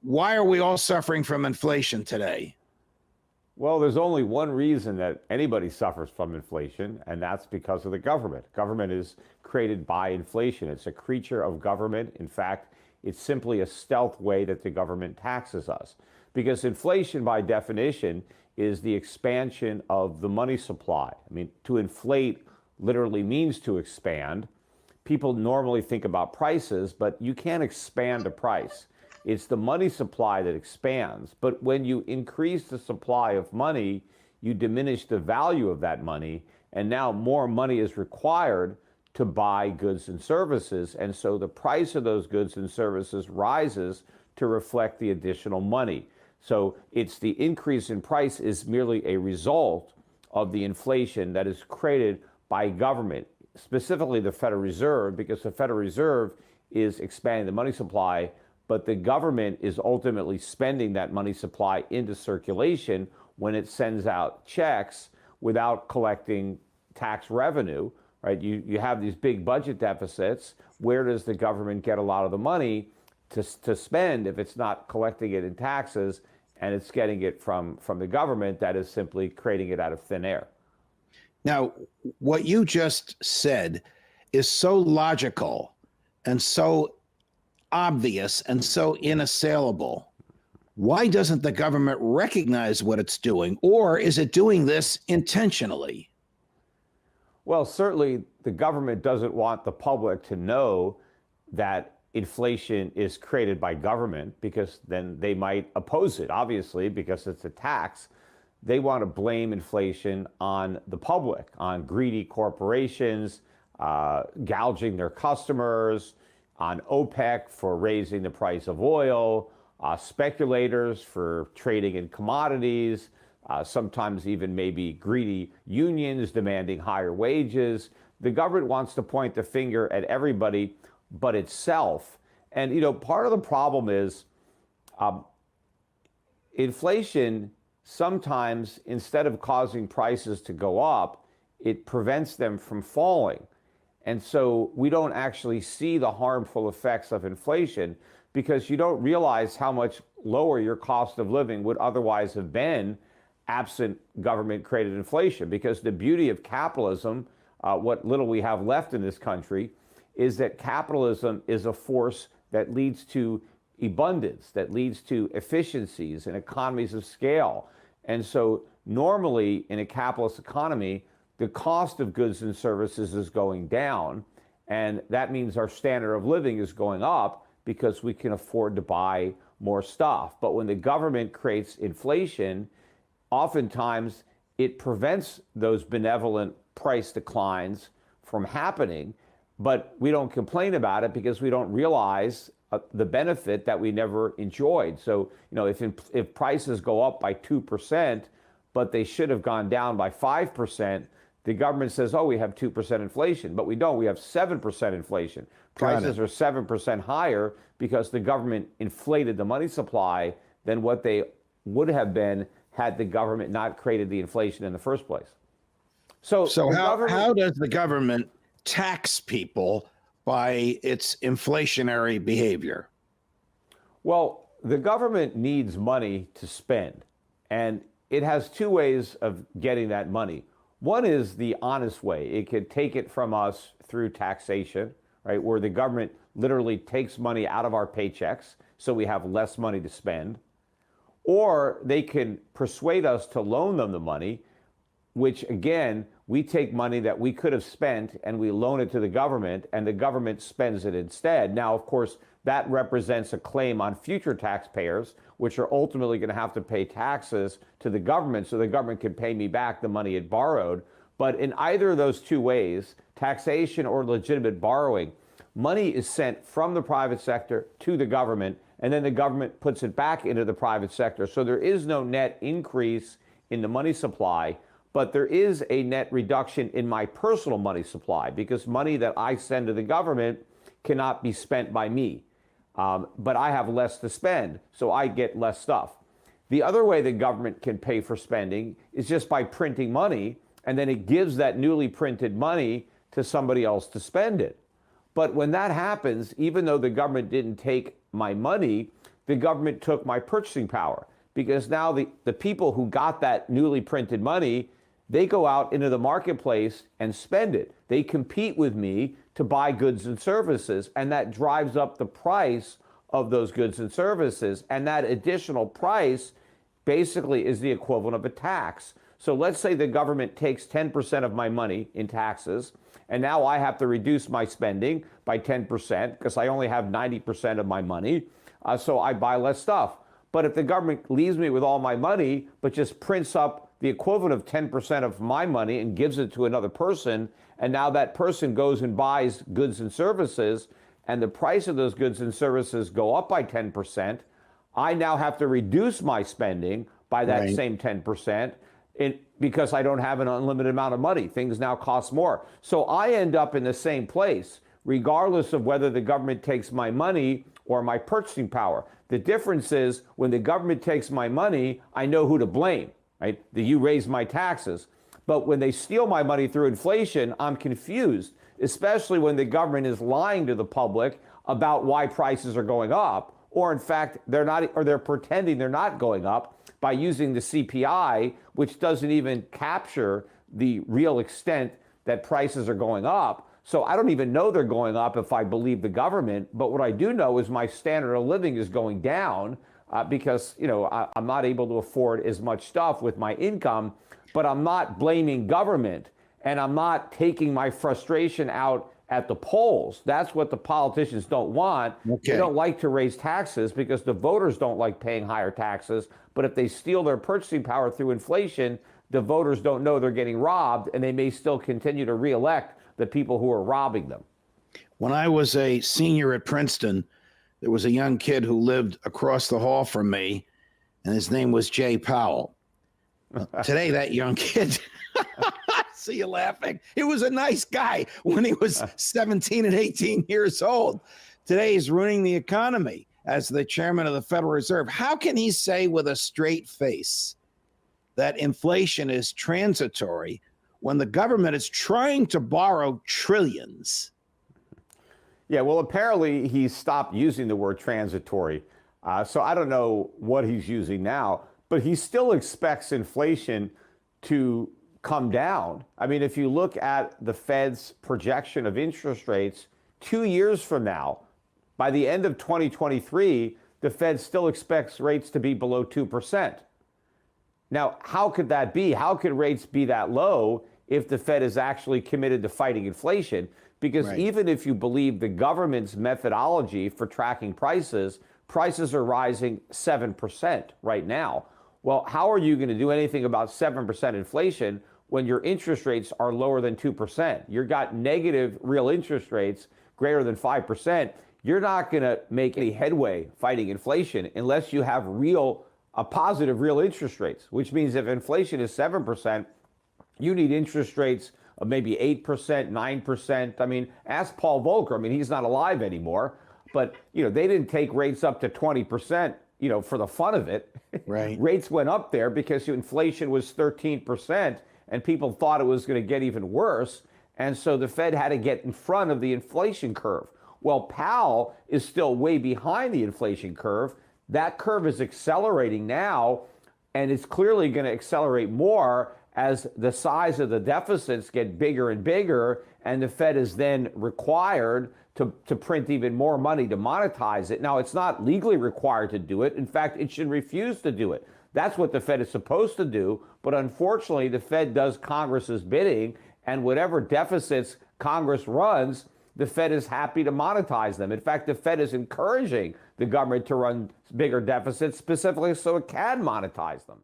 Why are we all suffering from inflation today? Well, there's only one reason that anybody suffers from inflation, and that's because of the government. Government is created by inflation. It's a creature of government. In fact, it's simply a stealth way that the government taxes us. Because inflation, by definition, is the expansion of the money supply. I mean, to inflate literally means to expand. People normally think about prices, but you can't expand a price. It's the money supply that expands. But when you increase the supply of money, you diminish the value of that money. And now more money is required to buy goods and services. And so the price of those goods and services rises to reflect the additional money. So it's the increase in price is merely a result of the inflation that is created by government, specifically the Federal Reserve, because the Federal Reserve is expanding the money supply, but the government is ultimately spending that money supply into circulation when it sends out checks without collecting tax revenue, right? You have these big budget deficits. Where does the government get a lot of the money to spend if it's not collecting it in taxes and it's getting it from the government that is simply creating it out of thin air? Now, what you just said is so logical and so obvious and so inassailable. Why doesn't the government recognize what it's doing, or is it doing this intentionally? Well, certainly the government doesn't want the public to know that inflation is created by government, because then they might oppose it, obviously, because it's a tax. They want to blame inflation on the public, on greedy corporations, gouging their customers, on OPEC for raising the price of oil, speculators for trading in commodities, sometimes even maybe greedy unions demanding higher wages. The government wants to point the finger at everybody but itself. And, you know, part of the problem is inflation sometimes, instead of causing prices to go up, it prevents them from falling. And so we don't actually see the harmful effects of inflation because you don't realize how much lower your cost of living would otherwise have been absent government-created inflation. Because the beauty of capitalism, what little we have left in this country, is that capitalism is a force that leads to abundance, that leads to efficiencies and economies of scale. And so normally in a capitalist economy, the cost of goods and services is going down, and that means our standard of living is going up because we can afford to buy more stuff. But when the government creates inflation, oftentimes it prevents those benevolent price declines from happening, but we don't complain about it because we don't realize the benefit that we never enjoyed. So, you know, if prices go up by 2%, but they should have gone down by 5%, the government says, oh, we have 2% inflation, but we don't. We have 7% inflation. Prices are 7% higher because the government inflated the money supply than what they would have been had the government not created the inflation in the first place. So how does the government tax people by its inflationary behavior? Well, the government needs money to spend, and it has two ways of getting that money. One is the honest way. It could take it from us through taxation, right, where the government literally takes money out of our paychecks so we have less money to spend. Or they can persuade us to loan them the money, which again, we take money that we could have spent and we loan it to the government, and the government spends it instead. Now, of course, that represents a claim on future taxpayers, which are ultimately going to have to pay taxes to the government so the government can pay me back the money it borrowed. But in either of those two ways, taxation or legitimate borrowing, money is sent from the private sector to the government, and then the government puts it back into the private sector. So there is no net increase in the money supply, but there is a net reduction in my personal money supply because money that I send to the government cannot be spent by me. But I have less to spend, so I get less stuff. The other way the government can pay for spending is just by printing money, and then it gives that newly printed money to somebody else to spend it. But when that happens, even though the government didn't take my money, the government took my purchasing power, because now the people who got that newly printed money, they go out into the marketplace and spend it. They compete with me to buy goods and services, and that drives up the price of those goods and services. And that additional price basically is the equivalent of a tax. So let's say the government takes 10% of my money in taxes, and now I have to reduce my spending by 10% because I only have 90% of my money, so I buy less stuff. But if the government leaves me with all my money, but just prints up the equivalent of 10% of my money and gives it to another person, and now that person goes and buys goods and services, and the price of those goods and services go up by 10%, I now have to reduce my spending by that same 10%. Because I don't have an unlimited amount of money. Things now cost more. So I end up in the same place, regardless of whether the government takes my money or my purchasing power. The difference is when the government takes my money, I know who to blame, right? That you raised my taxes. But when they steal my money through inflation, I'm confused, especially when the government is lying to the public about why prices are going up, or in fact, they're not, or they're pretending they're not going up by using the CPI, which doesn't even capture the real extent that prices are going up. So I don't even know they're going up if I believe the government. But what I do know is my standard of living is going down because I'm not able to afford as much stuff with my income. But I'm not blaming government, and I'm not taking my frustration out at the polls. That's what the politicians don't want. Okay. They don't like to raise taxes because the voters don't like paying higher taxes. But if they steal their purchasing power through inflation, the voters don't know they're getting robbed, and they may still continue to reelect the people who are robbing them. When I was a senior at Princeton, there was a young kid who lived across the hall from me, and his name was Jay Powell. Today, that young kid, see you laughing. He was a nice guy when he was 17 and 18 years old. Today, he's ruining the economy as the chairman of the Federal Reserve. How can he say with a straight face that inflation is transitory when the government is trying to borrow trillions? Yeah, well, apparently he stopped using the word transitory. So I don't know what he's using now, but he still expects inflation to come down. I mean, if you look at the Fed's projection of interest rates 2 years from now, by the end of 2023, the Fed still expects rates to be below 2%. Now, how could that be? How could rates be that low if the Fed is actually committed to fighting inflation? Because even if you believe the government's methodology for tracking prices, prices are rising 7% right now. Well, how are you going to do anything about 7% inflation when your interest rates are lower than 2%? You've got negative real interest rates greater than 5%. You're not going to make any headway fighting inflation unless you have positive real interest rates, which means if inflation is 7%, you need interest rates of maybe 8%, 9%. I mean, ask Paul Volcker. I mean, he's not alive anymore, but they didn't take rates up to 20%, for the fun of it. Right. Rates went up there because inflation was 13% and people thought it was going to get even worse. And so the Fed had to get in front of the inflation curve. Well, Powell is still way behind the inflation curve. That curve is accelerating now, and it's clearly going to accelerate more as the size of the deficits get bigger and bigger, and the Fed is then required to print even more money to monetize it. Now, it's not legally required to do it. In fact, it should refuse to do it. That's what the Fed is supposed to do. But unfortunately, the Fed does Congress's bidding, and whatever deficits Congress runs, the Fed is happy to monetize them. In fact, the Fed is encouraging the government to run bigger deficits specifically so it can monetize them.